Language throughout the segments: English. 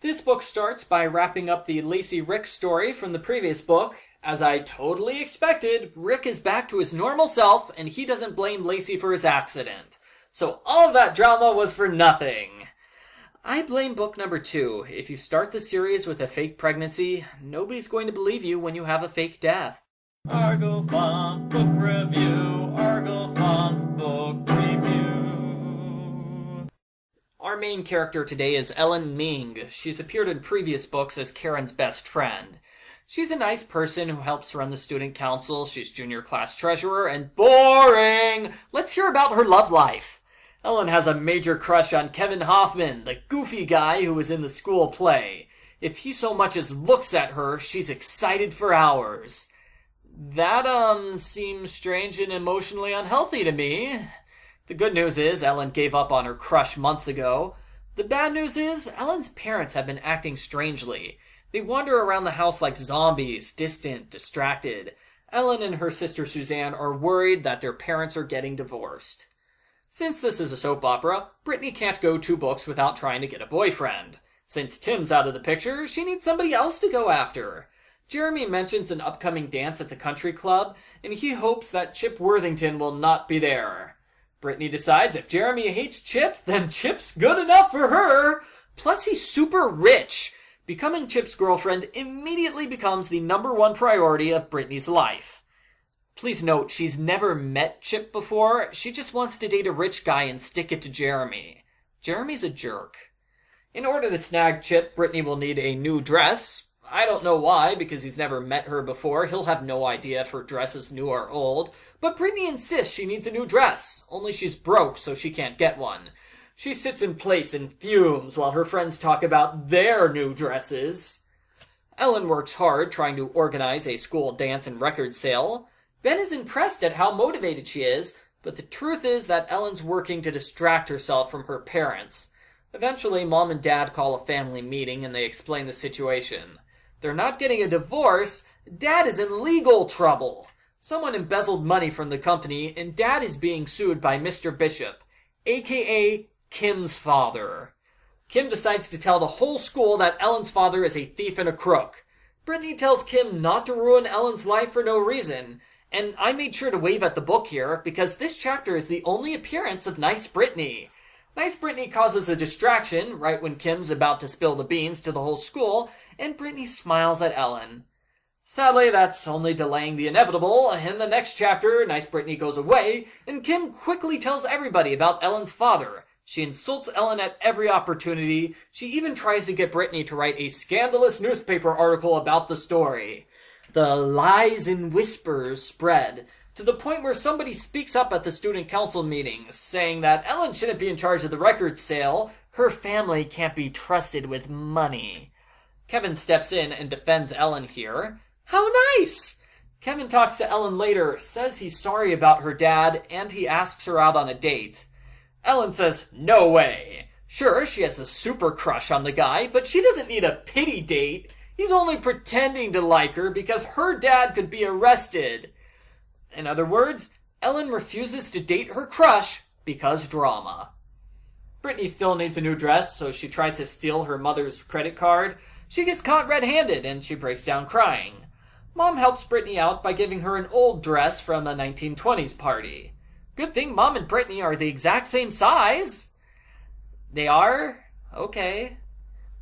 This book starts by wrapping up the Lacey Rick story from the previous book. As I totally expected, Rick is back to his normal self and he doesn't blame Lacey for his accident. So all of that drama was for nothing. I blame book number 2. If you start the series with a fake pregnancy, nobody's going to believe you when you have a fake death. Argo Font Book Review, Argo Font Book Review. Our main character today is Ellen Ming. She's appeared in previous books as Karen's best friend. She's a nice person who helps run the student council. She's junior class treasurer and boring! Let's hear about her love life. Ellen has a major crush on Kevin Hoffman, the goofy guy who was in the school play. If he so much as looks at her, she's excited for hours. That, seems strange and emotionally unhealthy to me. The good news is Ellen gave up on her crush months ago. The bad news is Ellen's parents have been acting strangely. They wander around the house like zombies, distant, distracted. Ellen and her sister Suzanne are worried that their parents are getting divorced. Since this is a soap opera, Brittany can't go 2 books without trying to get a boyfriend. Since Tim's out of the picture, she needs somebody else to go after. Jeremy mentions an upcoming dance at the country club, and he hopes that Chip Worthington will not be there. Brittany decides if Jeremy hates Chip, then Chip's good enough for her. Plus, he's super rich. Becoming Chip's girlfriend immediately becomes the #1 priority of Brittany's life. Please note, she's never met Chip before. She just wants to date a rich guy and stick it to Jeremy. Jeremy's a jerk. In order to snag Chip, Brittany will need a new dress. I don't know why, because he's never met her before. He'll have no idea if her dress is new or old. But Brittany insists she needs a new dress, only she's broke, so she can't get one. She sits in place and fumes while her friends talk about their new dresses. Ellen works hard trying to organize a school dance and record sale. Ben is impressed at how motivated she is, but the truth is that Ellen's working to distract herself from her parents. Eventually, Mom and Dad call a family meeting and they explain the situation. They're not getting a divorce. Dad is in legal trouble. Someone embezzled money from the company, and Dad is being sued by Mr. Bishop, aka Kim's father. Kim decides to tell the whole school that Ellen's father is a thief and a crook. Brittany tells Kim not to ruin Ellen's life for no reason, and I made sure to wave at the book here because this chapter is the only appearance of Nice Brittany. Nice Brittany causes a distraction right when Kim's about to spill the beans to the whole school, and Brittany smiles at Ellen. Sadly, that's only delaying the inevitable. In the next chapter, Nice Brittany goes away, and Kim quickly tells everybody about Ellen's father. She insults Ellen at every opportunity. She even tries to get Brittany to write a scandalous newspaper article about the story. The lies and whispers spread, to the point where somebody speaks up at the student council meeting, saying that Ellen shouldn't be in charge of the record sale. Her family can't be trusted with money. Kevin steps in and defends Ellen here. How nice! Kevin talks to Ellen later, says he's sorry about her dad, and he asks her out on a date. Ellen says, no way. Sure, she has a super crush on the guy, but she doesn't need a pity date. He's only pretending to like her because her dad could be arrested. In other words, Ellen refuses to date her crush because drama. Brittany still needs a new dress, so she tries to steal her mother's credit card. She gets caught red-handed and she breaks down crying. Mom helps Brittany out by giving her an old dress from a 1920s party. Good thing Mom and Brittany are the exact same size. They are? Okay.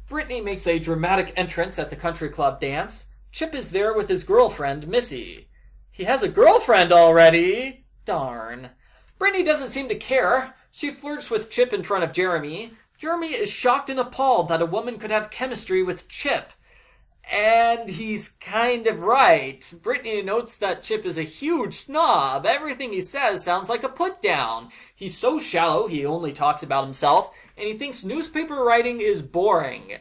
Brittany makes a dramatic entrance at the country club dance. Chip is there with his girlfriend, Missy. He has a girlfriend already? Darn. Brittany doesn't seem to care. She flirts with Chip in front of Jeremy. Jeremy is shocked and appalled that a woman could have chemistry with Chip. And he's kind of right. Brittany notes that Chip is a huge snob. Everything he says sounds like a put-down. He's so shallow he only talks about himself, and he thinks newspaper writing is boring.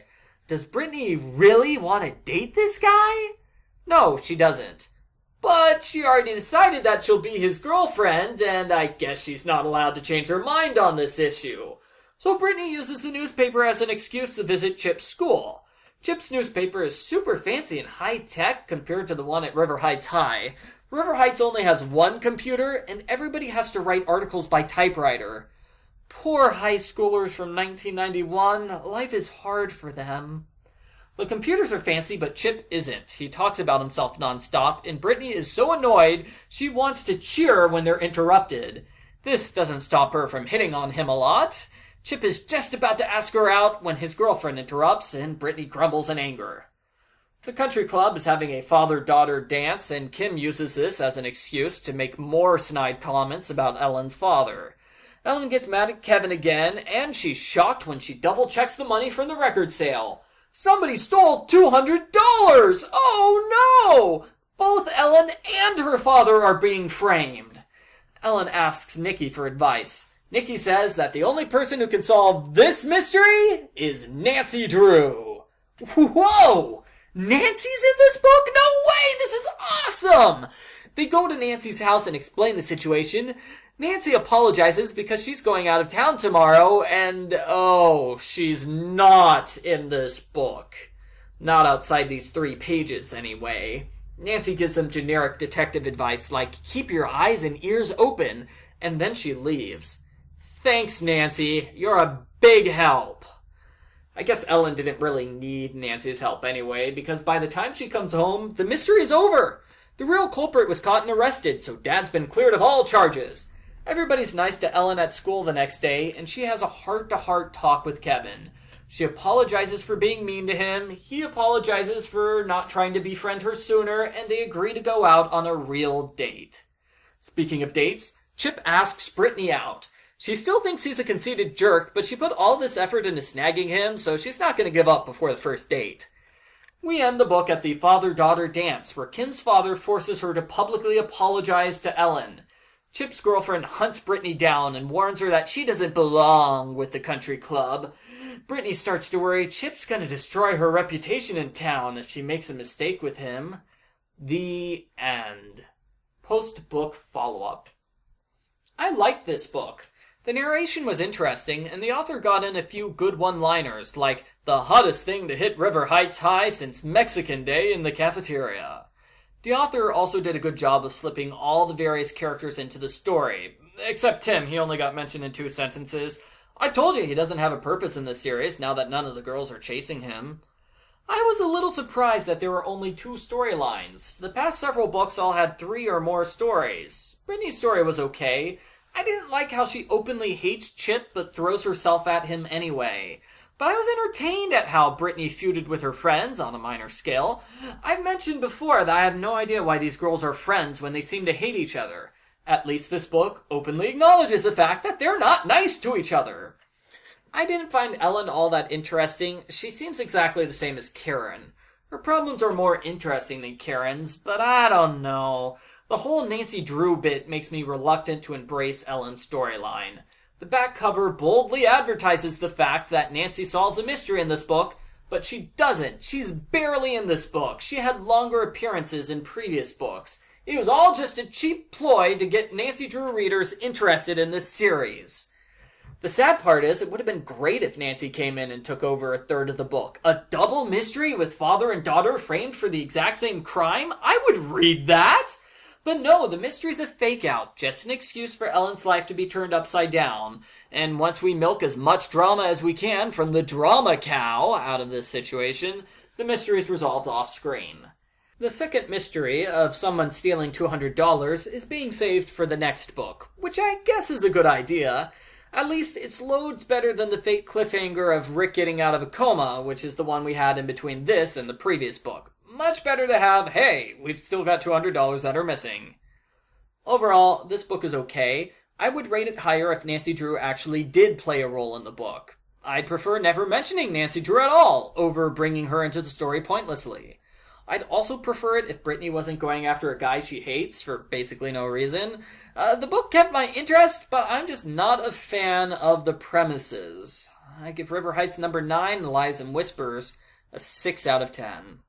Does Brittany really want to date this guy? No, she doesn't. But she already decided that she'll be his girlfriend, and I guess she's not allowed to change her mind on this issue. So Brittany uses the newspaper as an excuse to visit Chip's school. Chip's newspaper is super fancy and high-tech compared to the one at River Heights High. River Heights only has one computer, and everybody has to write articles by typewriter. Poor high schoolers from 1991. Life is hard for them. The computers are fancy, but Chip isn't. He talks about himself nonstop, and Brittany is so annoyed she wants to cheer when they're interrupted. This doesn't stop her from hitting on him a lot. Chip is just about to ask her out when his girlfriend interrupts, and Brittany grumbles in anger. The country club is having a father-daughter dance, and Kim uses this as an excuse to make more snide comments about Ellen's father. Ellen gets mad at Kevin again, and she's shocked when she double-checks the money from the record sale. Somebody stole $200! Oh no! Both Ellen and her father are being framed. Ellen asks Nikki for advice. Nikki says that the only person who can solve this mystery is Nancy Drew. Whoa! Nancy's in this book? No way! This is awesome! They go to Nancy's house and explain the situation. Nancy apologizes because she's going out of town tomorrow, and she's not in this book. Not outside these 3 pages, anyway. Nancy gives them generic detective advice like, keep your eyes and ears open, and then she leaves. Thanks, Nancy. You're a big help. I guess Ellen didn't really need Nancy's help anyway, because by the time she comes home, the mystery is over. The real culprit was caught and arrested, so Dad's been cleared of all charges. Everybody's nice to Ellen at school the next day, and she has a heart-to-heart talk with Kevin. She apologizes for being mean to him, he apologizes for not trying to befriend her sooner, and they agree to go out on a real date. Speaking of dates, Chip asks Brittany out. She still thinks he's a conceited jerk, but she put all this effort into snagging him, so she's not going to give up before the first date. We end the book at the father-daughter dance, where Kim's father forces her to publicly apologize to Ellen. Chip's girlfriend hunts Brittany down and warns her that she doesn't belong with the country club. Brittany starts to worry Chip's going to destroy her reputation in town if she makes a mistake with him. The end. Post-book follow-up. I liked this book. The narration was interesting, and the author got in a few good one-liners, like, the hottest thing to hit River Heights high since Mexican Day in the cafeteria. The author also did a good job of slipping all the various characters into the story. Except Tim, he only got mentioned in 2 sentences. I told you he doesn't have a purpose in this series, now that none of the girls are chasing him. I was a little surprised that there were only 2 storylines. The past several books all had 3 or more stories. Brittany's story was okay. I didn't like how she openly hates Chip but throws herself at him anyway. But I was entertained at how Brittany feuded with her friends on a minor scale. I've mentioned before that I have no idea why these girls are friends when they seem to hate each other. At least this book openly acknowledges the fact that they're not nice to each other. I didn't find Ellen all that interesting. She seems exactly the same as Karen. Her problems are more interesting than Karen's, but I don't know. The whole Nancy Drew bit makes me reluctant to embrace Ellen's storyline. The back cover boldly advertises the fact that Nancy solves a mystery in this book, but she doesn't. She's barely in this book. She had longer appearances in previous books. It was all just a cheap ploy to get Nancy Drew readers interested in this series. The sad part is, it would have been great if Nancy came in and took over a third of the book. A double mystery with father and daughter framed for the exact same crime? I would read that! But no, the mystery's a fake-out, just an excuse for Ellen's life to be turned upside down. And once we milk as much drama as we can from the drama cow out of this situation, the mystery's resolved off-screen. The second mystery of someone stealing $200 is being saved for the next book, which I guess is a good idea. At least it's loads better than the fake cliffhanger of Rick getting out of a coma, which is the one we had in between this and the previous book. Much better to have, hey, we've still got $200 that are missing. Overall, this book is okay. I would rate it higher if Nancy Drew actually did play a role in the book. I'd prefer never mentioning Nancy Drew at all, over bringing her into the story pointlessly. I'd also prefer it if Brittany wasn't going after a guy she hates for basically no reason. The book kept my interest, but I'm just not a fan of the premises. I give River Heights number 9, Lies and Whispers, a 6 out of 10.